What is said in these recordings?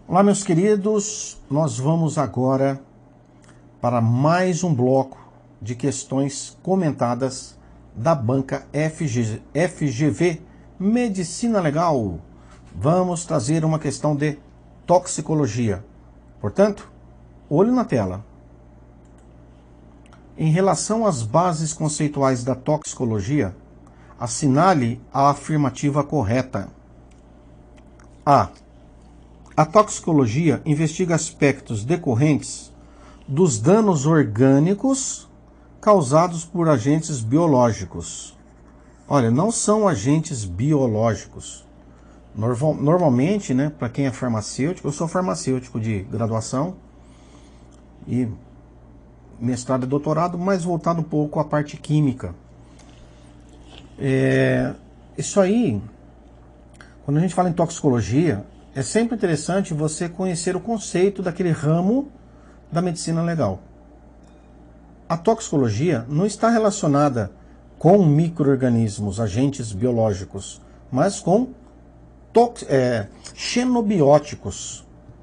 Olá, meus queridos, nós vamos agora para mais um bloco de questões comentadas da banca FGV Medicina Legal. Vamos trazer uma questão de toxicologia. Portanto, olho na tela. Em relação às bases conceituais da toxicologia, assinale a afirmativa correta. A. A toxicologia investiga aspectos decorrentes dos danos orgânicos causados por agentes biológicos. Olha, não são agentes biológicos. Normalmente, né, para quem é farmacêutico, eu sou farmacêutico de graduação e mestrado e doutorado, mas voltado um pouco à parte química. Isso aí, quando a gente fala em toxicologia, é sempre interessante você conhecer o conceito daquele ramo da medicina legal. A toxicologia não está relacionada com micro-organismos, agentes biológicos, mas com xenobióticos.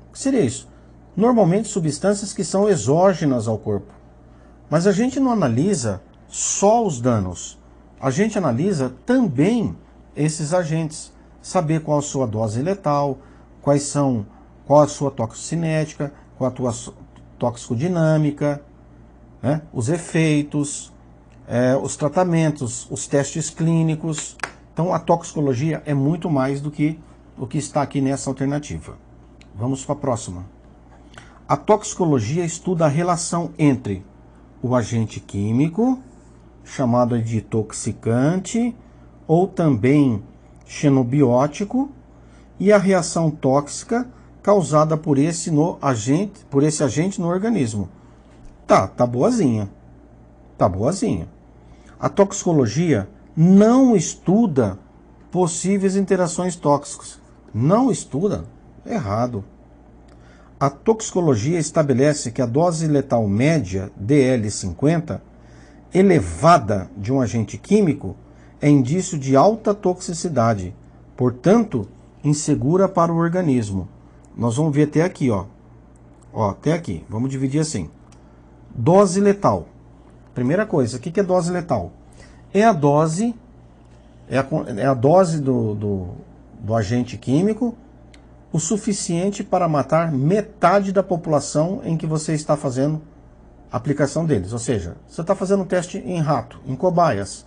O que seria isso? Normalmente substâncias que são exógenas ao corpo. Mas a gente não analisa só os danos. A gente analisa também esses agentes. Saber qual a sua dose letal, qual a sua toxicinética, qual a sua toxicodinâmica, né? Os efeitos, os tratamentos, os testes clínicos. Então a toxicologia é muito mais do que o que está aqui nessa alternativa. Vamos para a próxima. A toxicologia estuda a relação entre o agente químico, chamado de toxicante, ou também xenobiótico, e a reação tóxica causada por esse agente no organismo. Tá boazinha. Tá boazinha. A toxicologia não estuda possíveis interações tóxicas. Não estuda? Errado. A toxicologia estabelece que a dose letal média, DL50, elevada de um agente químico, é indício de alta toxicidade, portanto, insegura para o organismo. Nós vamos ver até aqui, ó. Até aqui. Vamos dividir assim. Dose letal. Primeira coisa, o que é dose letal? É a dose do agente químico o suficiente para matar metade da população em que você está fazendo a aplicação deles. Ou seja, você está fazendo um teste em rato, em cobaias.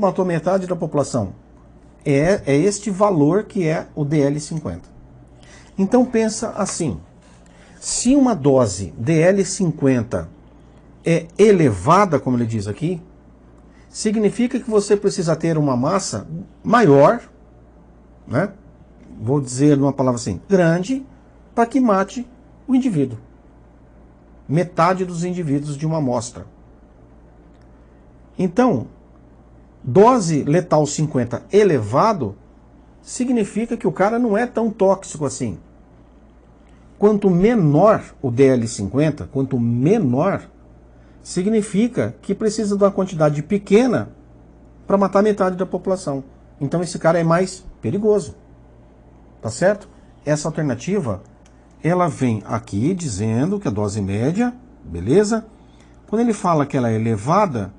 Matou metade da população. É este valor que é o DL50. Então pensa assim, se uma dose DL50 é elevada, como ele diz aqui, significa que você precisa ter uma massa maior, né? Vou dizer numa palavra assim, grande, para que mate o indivíduo. Metade dos indivíduos de uma amostra. Então, dose letal 50 elevado significa que o cara não é tão tóxico assim. Quanto menor o DL50, quanto menor, significa que precisa de uma quantidade pequena para matar metade da população. Então esse cara é mais perigoso. Tá certo? Essa alternativa, ela vem aqui dizendo que a dose média, beleza? Quando ele fala que ela é elevada,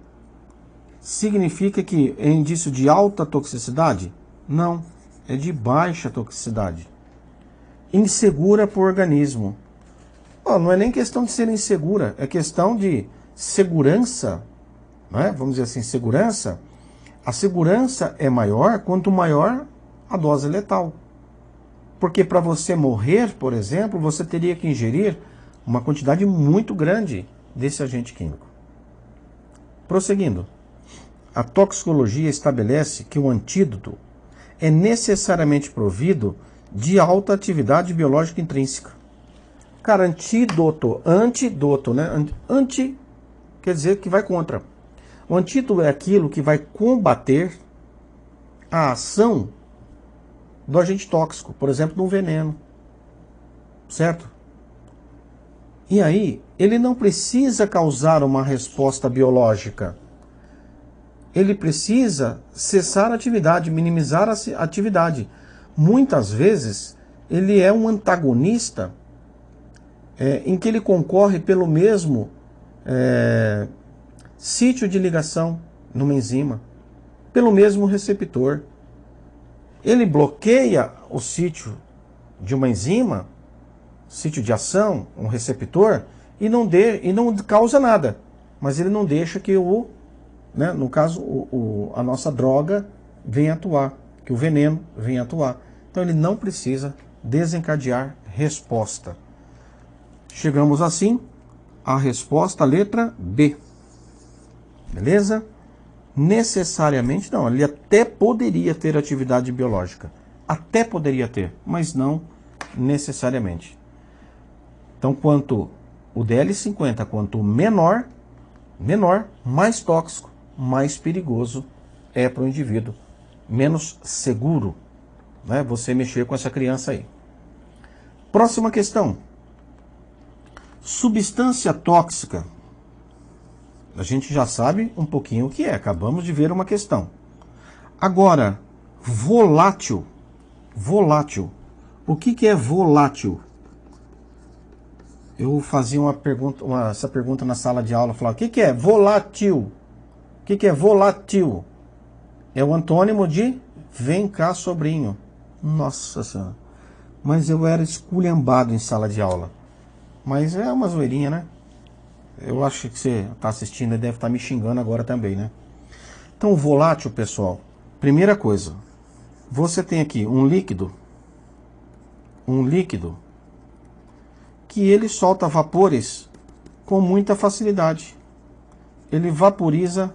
significa que é indício de alta toxicidade? Não, é de baixa toxicidade. Insegura para o organismo. Não é nem questão de ser insegura, é questão de segurança, né? Vamos dizer assim, segurança. A segurança é maior quanto maior a dose letal. Porque para você morrer, por exemplo, você teria que ingerir uma quantidade muito grande desse agente químico. Prosseguindo. A toxicologia estabelece que o antídoto é necessariamente provido de alta atividade biológica intrínseca. Cara, antídoto, né? Anti quer dizer que vai contra. O antídoto é aquilo que vai combater a ação do agente tóxico, por exemplo, de um veneno. Certo? E aí, ele não precisa causar uma resposta biológica. Ele precisa cessar a atividade, minimizar a atividade. Muitas vezes, ele é um antagonista em que ele concorre pelo mesmo sítio de ligação numa enzima, pelo mesmo receptor. Ele bloqueia o sítio de uma enzima, sítio de ação, um receptor, e não causa nada. Mas ele não deixa que no caso, a nossa droga venha atuar, que o veneno venha atuar. Então ele não precisa desencadear resposta. Chegamos assim à resposta, letra B. Beleza? Necessariamente não. Ele até poderia ter atividade biológica. Até poderia ter, mas não necessariamente. Então, quanto o DL50, quanto menor, mais tóxico, mais perigoso é para o indivíduo. Menos seguro, né, você mexer com essa criança aí. Próxima questão. Substância tóxica. A gente já sabe um pouquinho o que é. Acabamos de ver uma questão. Agora, volátil. Volátil. O que é volátil? Eu fazia essa pergunta na sala de aula. Falava, o que é volátil? O que é volátil? É o antônimo de vem cá, sobrinho. Nossa Senhora. Mas eu era esculhambado em sala de aula. Mas é uma zoeirinha, né? Eu acho que você está assistindo e deve estar me xingando agora também, né? Então, volátil, pessoal. Primeira coisa. Você tem aqui um líquido. Que ele solta vapores com muita facilidade. Ele vaporiza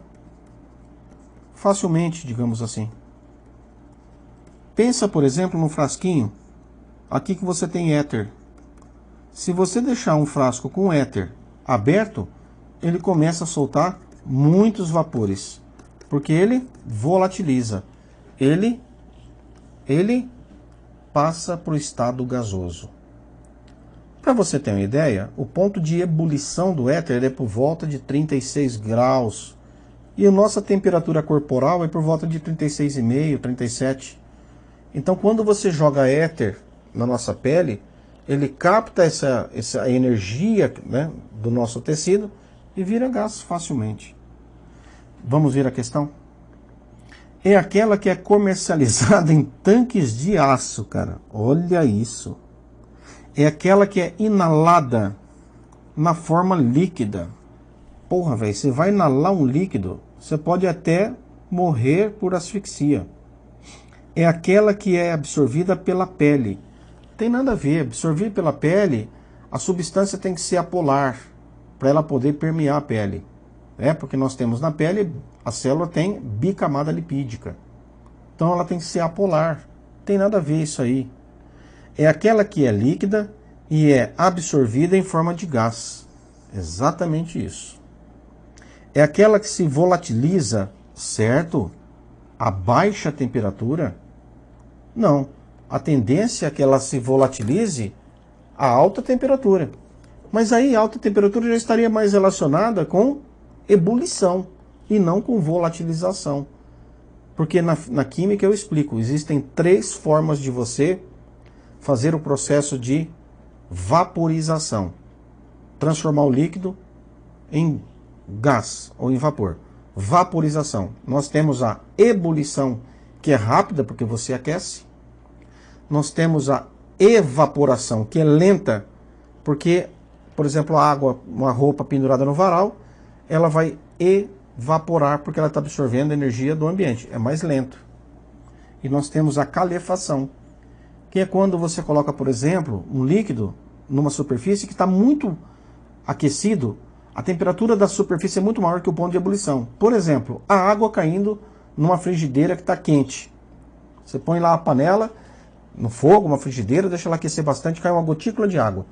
facilmente, digamos assim. Pensa, por exemplo, num frasquinho. Aqui que você tem éter. Se você deixar um frasco com éter aberto, ele começa a soltar muitos vapores. Porque ele volatiliza. Ele passa para o estado gasoso. Para você ter uma ideia, o ponto de ebulição do éter é por volta de 36 graus. E a nossa temperatura corporal é por volta de 36,5, 37. Então, quando você joga éter na nossa pele, ele capta essa energia, né, do nosso tecido e vira gás facilmente. Vamos ver a questão? É aquela que é comercializada em tanques de aço, cara. Olha isso. É aquela que é inalada na forma líquida. Porra, velho, você vai inalar um líquido, você pode até morrer por asfixia. É aquela que é absorvida pela pele. Tem nada a ver. Absorver pela pele, a substância tem que ser apolar para ela poder permear a pele. Porque nós temos na pele, a célula tem bicamada lipídica. Então ela tem que ser apolar. Tem nada a ver isso aí. É aquela que é líquida e é absorvida em forma de gás. Exatamente isso. É aquela que se volatiliza, certo? A baixa temperatura? Não. A tendência é que ela se volatilize a alta temperatura. Mas aí a alta temperatura já estaria mais relacionada com ebulição e não com volatilização. Porque na química eu explico, existem 3 formas de você fazer o processo de vaporização. Transformar o líquido em gás ou em vapor. Vaporização. Nós temos a ebulição, que é rápida porque você aquece. Nós temos a evaporação, que é lenta, porque, por exemplo, a água, uma roupa pendurada no varal, ela vai evaporar porque ela está absorvendo a energia do ambiente. É mais lento. E nós temos a calefação, que é quando você coloca, por exemplo, um líquido numa superfície que está muito aquecido, a temperatura da superfície é muito maior que o ponto de ebulição. Por exemplo, a água caindo numa frigideira que está quente. Você põe lá a panela no fogo, uma frigideira, deixa ela aquecer bastante, cai uma gotícula de água.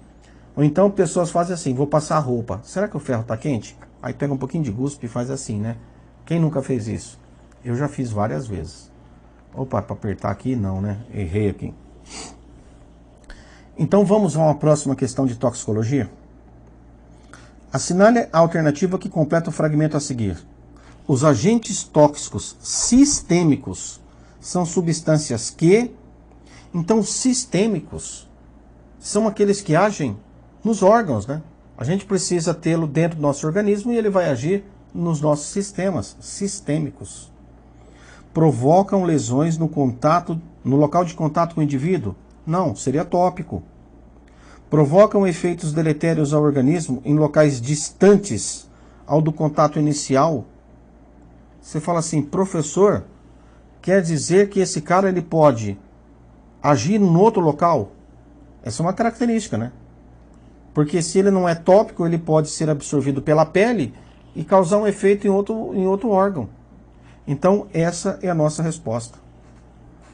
Ou então pessoas fazem assim, vou passar a roupa. Será que o ferro está quente? Aí pega um pouquinho de guspe e faz assim, né? Quem nunca fez isso? Eu já fiz várias vezes. Opa, para apertar aqui não, né? Errei aqui. Então vamos a uma próxima questão de toxicologia. Assinale a alternativa que completa o fragmento a seguir. Os agentes tóxicos sistêmicos são substâncias que Então, sistêmicos são aqueles que agem nos órgãos, né? A gente precisa tê-lo dentro do nosso organismo e ele vai agir nos nossos sistemas sistêmicos. Provocam lesões no local de contato com o indivíduo? Não, seria tópico. Provocam efeitos deletérios ao organismo em locais distantes ao do contato inicial? Você fala assim, professor, quer dizer que esse cara ele pode agir em outro local? Essa é uma característica, né? Porque se ele não é tópico, ele pode ser absorvido pela pele e causar um efeito em outro órgão. Então, essa é a nossa resposta.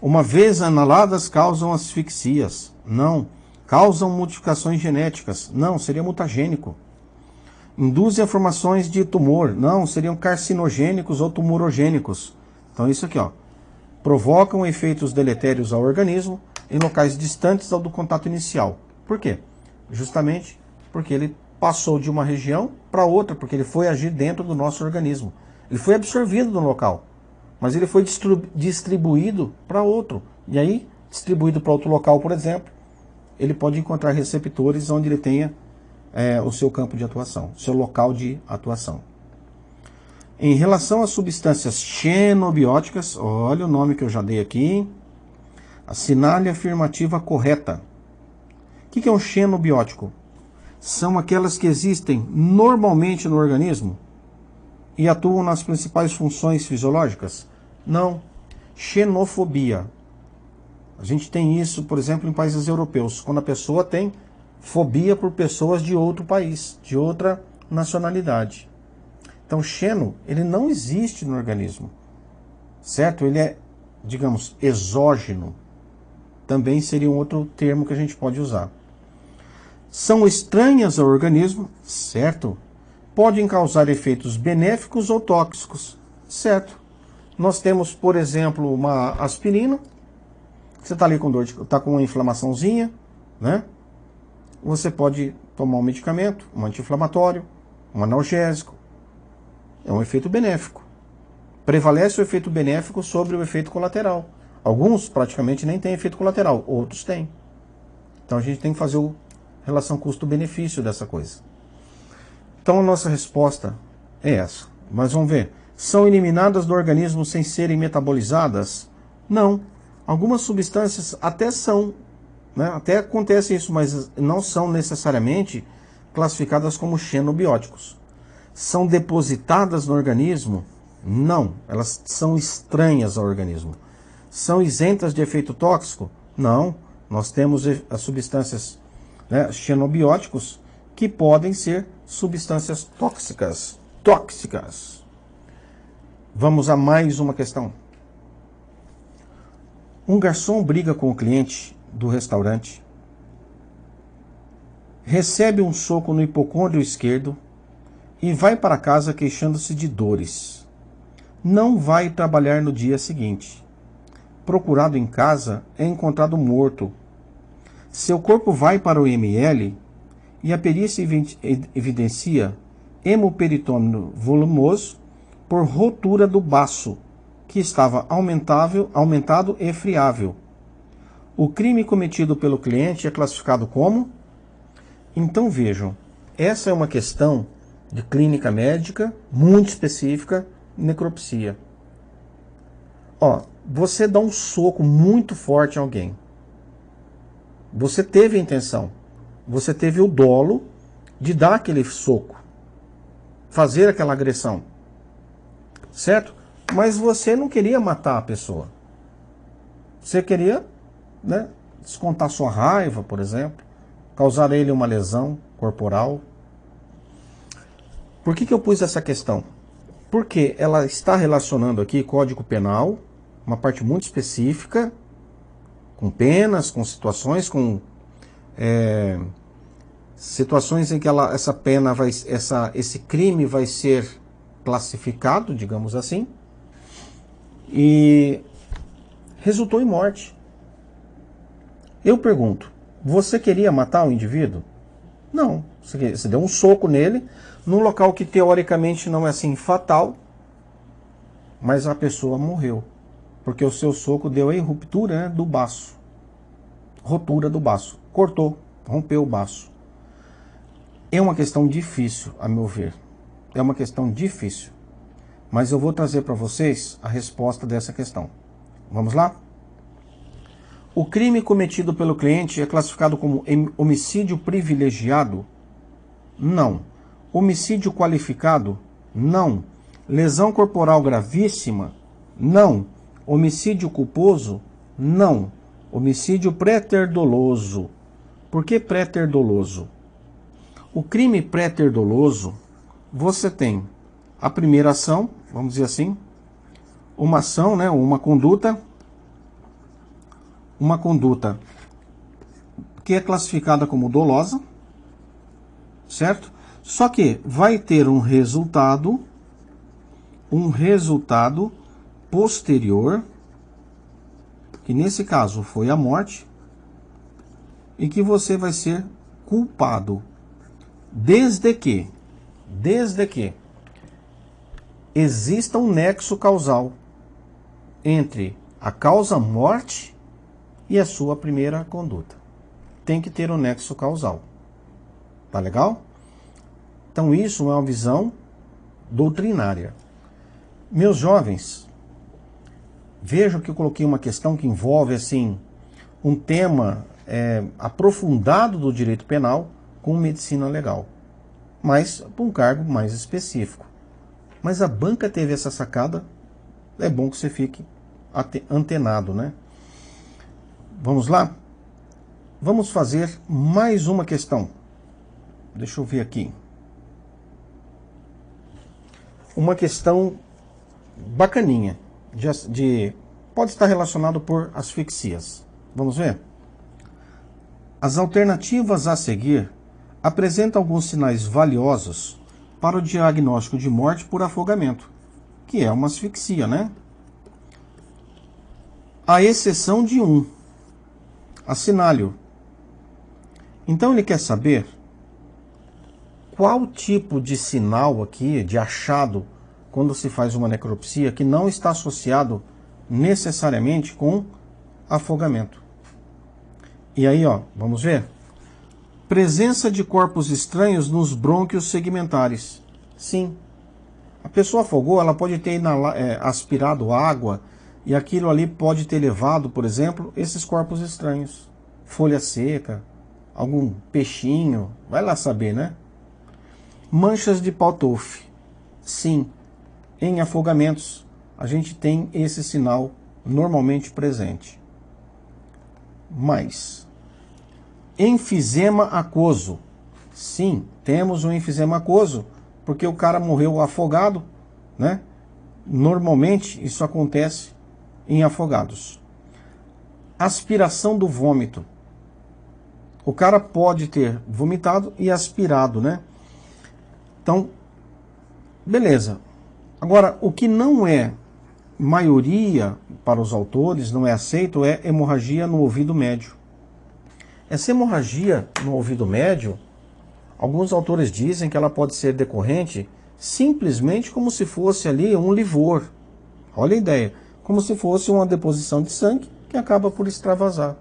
Uma vez analadas, causam asfixias? Não. Causam modificações genéticas? Não, seria mutagênico. Induzem a formações de tumor? Não, seriam carcinogênicos ou tumorogênicos. Então, isso aqui, ó. Provocam efeitos deletérios ao organismo em locais distantes ao do contato inicial. Por quê? Justamente porque ele passou de uma região para outra, porque ele foi agir dentro do nosso organismo. Ele foi absorvido no local, mas ele foi distribuído para outro. E aí, distribuído para outro local, por exemplo, ele pode encontrar receptores onde ele tenha o seu campo de atuação, seu local de atuação. Em relação às substâncias xenobióticas, olha o nome que eu já dei aqui, assinale a afirmativa correta. O que é um xenobiótico? São aquelas que existem normalmente no organismo e atuam nas principais funções fisiológicas? Não. Xenofobia. A gente tem isso, por exemplo, em países europeus, quando a pessoa tem fobia por pessoas de outro país, de outra nacionalidade. Então, xeno, ele não existe no organismo, certo? Ele é, digamos, exógeno. Também seria um outro termo que a gente pode usar. São estranhas ao organismo, certo? Podem causar efeitos benéficos ou tóxicos, certo? Nós temos, por exemplo, uma aspirina. Você está ali com dor, está com uma inflamaçãozinha, né? Você pode tomar um medicamento, um anti-inflamatório, um analgésico. É um efeito benéfico. Prevalece o efeito benéfico sobre o efeito colateral. Alguns praticamente nem têm efeito colateral, outros têm. Então a gente tem que fazer a relação custo-benefício dessa coisa. Então a nossa resposta é essa. Mas vamos ver. São eliminadas do organismo sem serem metabolizadas? Não. Algumas substâncias até são, né? Até acontece isso, mas não são necessariamente classificadas como xenobióticos. São depositadas no organismo? Não. Elas são estranhas ao organismo. São isentas de efeito tóxico? Não. Nós temos as substâncias, né, xenobióticos que podem ser substâncias tóxicas. Tóxicas. Vamos a mais uma questão. Um garçom briga com o cliente do restaurante, recebe um soco no hipocôndrio esquerdo e vai para casa queixando-se de dores. Não vai trabalhar no dia seguinte. Procurado em casa, é encontrado morto. Seu corpo vai para o IML e a perícia evidencia hemoperitônio volumoso por rotura do baço, que estava aumentado e friável. O crime cometido pelo cliente é classificado como? Então vejam, essa é uma questão de clínica médica muito específica, necropsia. Ó, você dá um soco muito forte em alguém. Você teve a intenção, você teve o dolo de dar aquele soco, fazer aquela agressão, certo? Mas você não queria matar a pessoa. Você queria, né, descontar sua raiva, por exemplo, causar a ele uma lesão corporal. Por que eu pus essa questão? Porque ela está relacionando aqui Código Penal, uma parte muito específica, com penas, com situações, situações em que essa pena esse crime vai ser classificado, digamos assim, e resultou em morte. Eu pergunto, você queria matar o indivíduo? Não, você deu um soco nele, num local que teoricamente não é assim fatal, mas a pessoa morreu, porque o seu soco deu a ruptura, né, do baço. rotura do baço. Cortou, rompeu o baço. É uma questão difícil, a meu ver. É uma questão difícil. Mas eu vou trazer para vocês a resposta dessa questão. Vamos lá? O crime cometido pelo cliente é classificado como homicídio privilegiado? Não. Homicídio qualificado? Não. Lesão corporal gravíssima? Não. Homicídio culposo? Não. Homicídio pré-ter-doloso. Por que pré-ter-doloso? O crime pré-ter-doloso, você tem a primeira ação, vamos dizer assim, uma ação, né, uma conduta que é classificada como dolosa, certo? Só que vai ter um resultado posterior, que nesse caso foi a morte, e que você vai ser culpado, desde que exista um nexo causal entre a causa morte e a sua primeira conduta. Tem que ter um nexo causal. Tá legal? Então isso é uma visão doutrinária. Meus jovens, vejam que eu coloquei uma questão que envolve assim um tema aprofundado do direito penal com medicina legal, mas para um cargo mais específico. Mas a banca teve essa sacada, é bom que você fique antenado, né? Vamos lá? Vamos fazer mais uma questão. Deixa eu ver aqui. Uma questão bacaninha, pode estar relacionado por asfixias. Vamos ver? As alternativas a seguir apresentam alguns sinais valiosos para o diagnóstico de morte por afogamento, que é uma asfixia, né? À exceção de um, assinale-o. Então ele quer saber qual tipo de sinal aqui, de achado, quando se faz uma necropsia, que não está associado necessariamente com afogamento. E aí, ó, vamos ver? Presença de corpos estranhos nos brônquios segmentares. Sim. A pessoa afogou, ela pode ter aspirado água e aquilo ali pode ter levado, por exemplo, esses corpos estranhos. Folha seca, algum peixinho, vai lá saber, né? Manchas de Pautoff. Sim, em afogamentos a gente tem esse sinal normalmente presente. Mas enfisema aquoso. Sim, temos um enfisema aquoso, porque o cara morreu afogado, né? Normalmente isso acontece em afogados. Aspiração do vômito. O cara pode ter vomitado e aspirado, né? Então, beleza. Agora, o que não é maioria para os autores, não é aceito, é hemorragia no ouvido médio. Essa hemorragia no ouvido médio, alguns autores dizem que ela pode ser decorrente simplesmente como se fosse ali um livor. Olha a ideia. Como se fosse uma deposição de sangue que acaba por extravasar.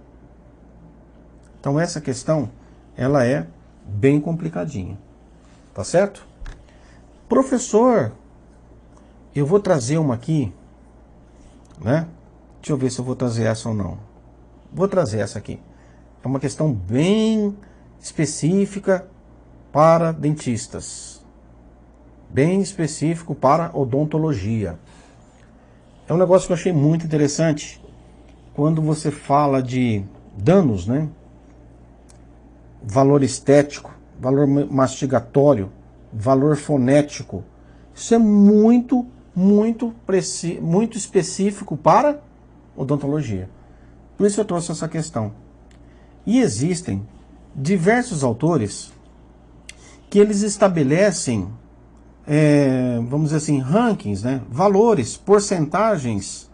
Então essa questão, ela é bem complicadinha. Tá certo? Professor, eu vou trazer uma aqui, né? Deixa eu ver se eu vou trazer essa ou não. Vou trazer essa aqui. É uma questão bem específica para dentistas. Bem específico para odontologia. É um negócio que eu achei muito interessante. Quando você fala de danos, né? Valor estético, valor mastigatório, valor fonético. Isso é muito específico para odontologia. Por isso eu trouxe essa questão. E existem diversos autores que eles estabelecem, vamos dizer assim, rankings, né? Valores, porcentagens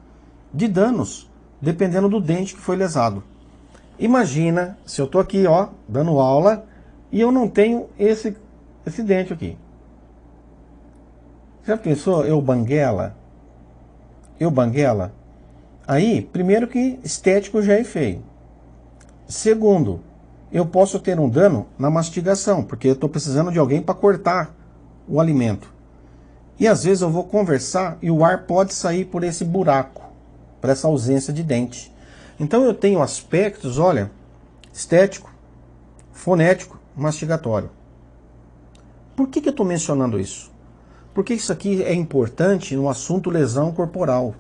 de danos, dependendo do dente que foi lesado. Imagina se eu estou aqui, ó, dando aula e eu não tenho esse dente aqui. Já pensou eu banguela? Aí, primeiro que estético já é feio. Segundo, eu posso ter um dano na mastigação, porque eu estou precisando de alguém para cortar o alimento. E às vezes eu vou conversar e o ar pode sair por esse buraco, por essa ausência de dente. Então eu tenho aspectos, olha, estético, fonético, mastigatório. Por que eu estou mencionando isso? Porque isso aqui é importante no assunto lesão corporal.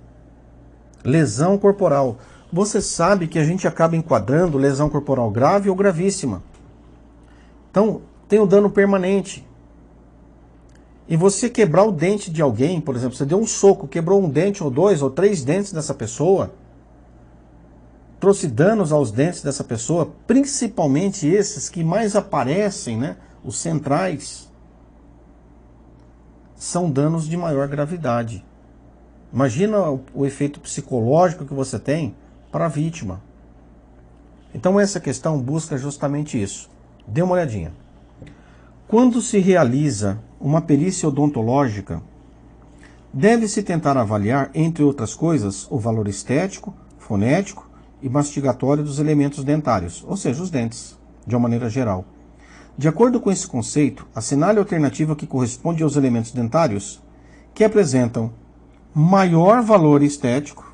Lesão corporal. Você sabe que a gente acaba enquadrando lesão corporal grave ou gravíssima. Então, tem o dano permanente. E você quebrar o dente de alguém, por exemplo, você deu um soco, quebrou um dente ou 2 ou 3 dentes dessa pessoa, trouxe danos aos dentes dessa pessoa, principalmente esses que mais aparecem, né, os centrais, são danos de maior gravidade. Imagina o efeito psicológico que você tem para a vítima. Então essa questão busca justamente isso. Dê uma olhadinha. Quando se realiza uma perícia odontológica, deve-se tentar avaliar, entre outras coisas, o valor estético, fonético e mastigatório dos elementos dentários, ou seja, os dentes, de uma maneira geral. De acordo com esse conceito, assinale a alternativa que corresponde aos elementos dentários que apresentam maior valor estético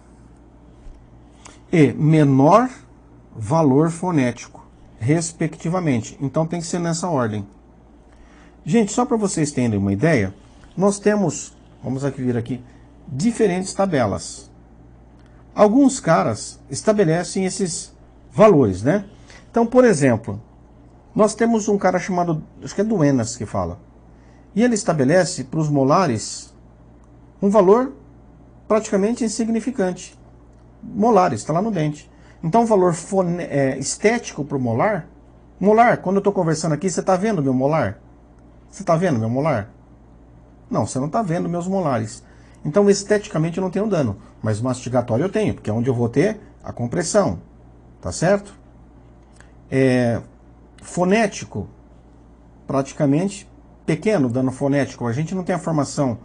e menor valor fonético, respectivamente. Então tem que ser nessa ordem. Gente, só para vocês terem uma ideia, nós temos, vamos vir aqui, diferentes tabelas. Alguns caras estabelecem esses valores, né? Então, por exemplo, nós temos um cara chamado, acho que é Duenas que fala, e ele estabelece para os molares um valor praticamente insignificante. Molares, está lá no dente. Então o valor estético para o molar, quando eu estou conversando aqui, você está vendo meu molar? Você está vendo meu molar? Não, você não está vendo meus molares. Então esteticamente eu não tenho dano, mas mastigatório eu tenho, porque é onde eu vou ter a compressão, tá certo? Fonético, praticamente pequeno dano fonético. A gente não tem a formação,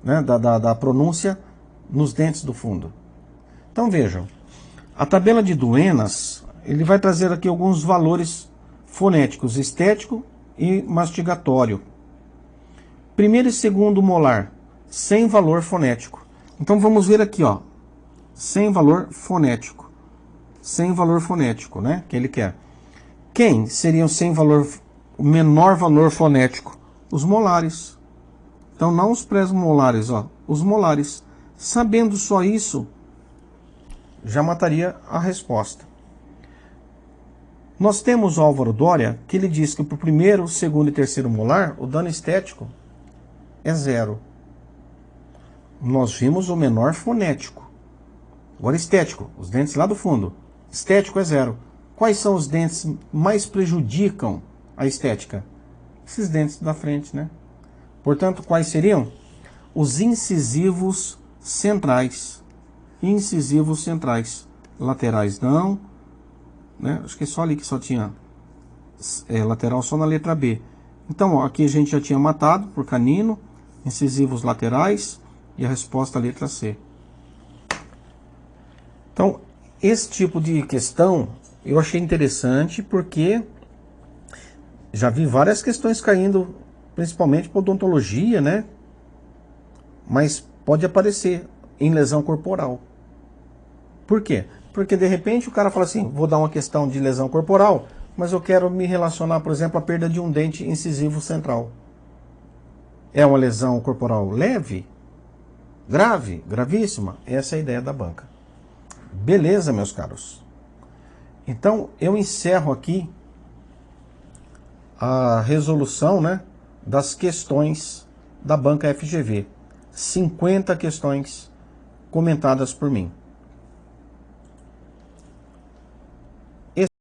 né, da pronúncia nos dentes do fundo. Então vejam, a tabela de Duenas, ele vai trazer aqui alguns valores fonéticos, estético e mastigatório. Primeiro e segundo molar, sem valor fonético. Então vamos ver aqui, ó, sem valor fonético. Sem valor fonético, né, que ele quer. Quem seriam sem valor, o menor valor fonético? Os molares. Então não os pré-molares, ó, os molares. Sabendo só isso, já mataria a resposta. Nós temos o Álvaro Doria, que ele diz que para o primeiro, segundo e terceiro molar, o dano estético é 0. Nós vimos o menor fonético. Agora estético, os dentes lá do fundo. Estético é 0. Quais são os dentes mais prejudicam a estética? Esses dentes da frente, né? Portanto, quais seriam? Os incisivos centrais. Incisivos centrais. Laterais não, né? Acho que é só ali que só tinha lateral, só na letra B. Então, ó, aqui a gente já tinha matado por canino, incisivos laterais, e a resposta a letra C. Então, esse tipo de questão eu achei interessante porque já vi várias questões caindo, principalmente para odontologia, né? Mas pode aparecer em lesão corporal. Por quê? Porque de repente o cara fala assim, vou dar uma questão de lesão corporal, mas eu quero me relacionar, por exemplo, à perda de um dente incisivo central. É uma lesão corporal leve? Grave? Gravíssima? Essa é a ideia da banca. Beleza, meus caros? Então, eu encerro aqui a resolução, né, das questões da banca FGV. 50 questões comentadas por mim.